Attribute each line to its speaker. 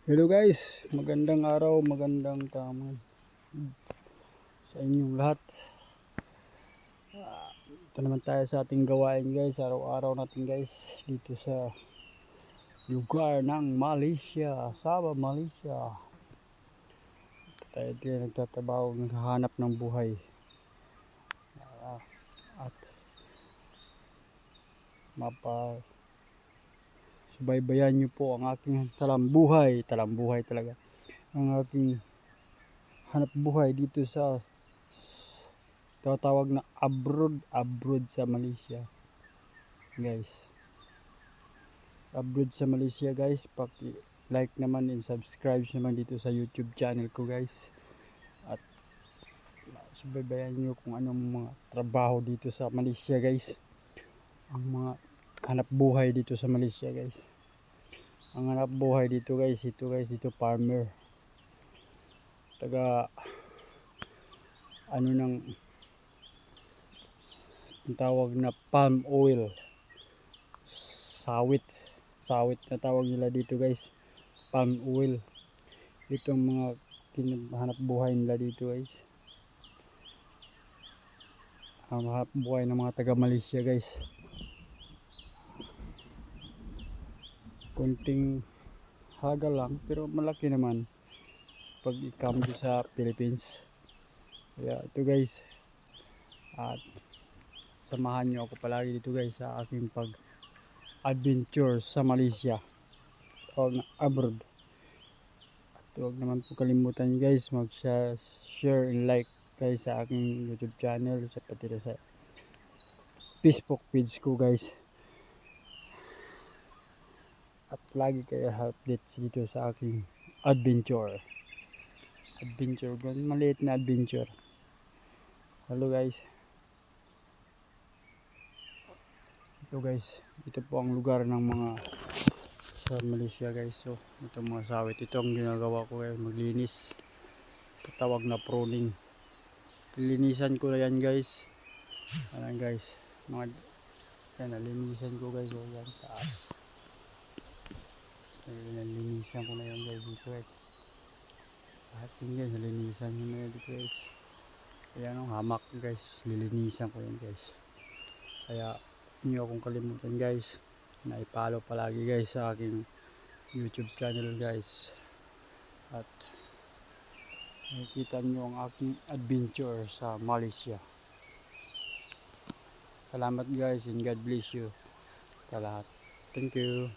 Speaker 1: Hello guys, magandang araw, magandang tamang sa inyong lahat. Ito naman tayo sa ating gawain guys, araw-araw natin guys dito sa lugar ng Malaysia, Sabah, Malaysia. Tayo din nagtatrabaho, naghahanap ng buhay. At subaybayan nyo po ang aking talambuhay talaga. Ang aking hanap buhay dito sa tawag na abroad sa Malaysia guys, abroad sa Malaysia guys. Paki like naman and subscribe naman dito sa YouTube channel ko guys, at subaybayan nyo kung anong mga trabaho dito sa Malaysia guys, ang mga hanap buhay dito sa Malaysia guys. Ang hanap buhay dito guys, dito farmer, taga ano ng tawag na palm oil, sawit na tawag nila dito guys, palm oil. Ito ang mga hanap buhay nila dito guys, ang hanap buhay ng mga taga Malaysia guys. Kunting haga lang pero malaki naman pag i-cambio sa Philippines. Kaya ito guys, at samahan nyo ako palagi dito guys sa aking pag adventure sa Malaysia o abroad. At huwag naman po kalimutan guys mag share and like guys sa aking YouTube channel, sa pati sa Facebook page ko guys. At lagi kayo update dito sa aking adventure, maliit na adventure. Hello guys, ito po ang lugar ng mga sa Malaysia guys. So ito mga sawit, ito ang ginagawa ko guys, maglinis, tawag na pruning. Linisan ko na yan guys. Ayan guys, mga yan, nalinisan ko guys. So yan, taas, nalinisan ko na yan guys dito guys. Lahat yun guys, nalinisan ko na yan dito guys. Ayan ang hamak guys, lilinisan ko yan guys. Kaya hindi akong kalimutan guys na i-follow palagi guys sa aking YouTube channel guys. At nakikita nyo ang aking adventure sa Malaysia. Salamat guys and God bless you sa lahat. Thank you.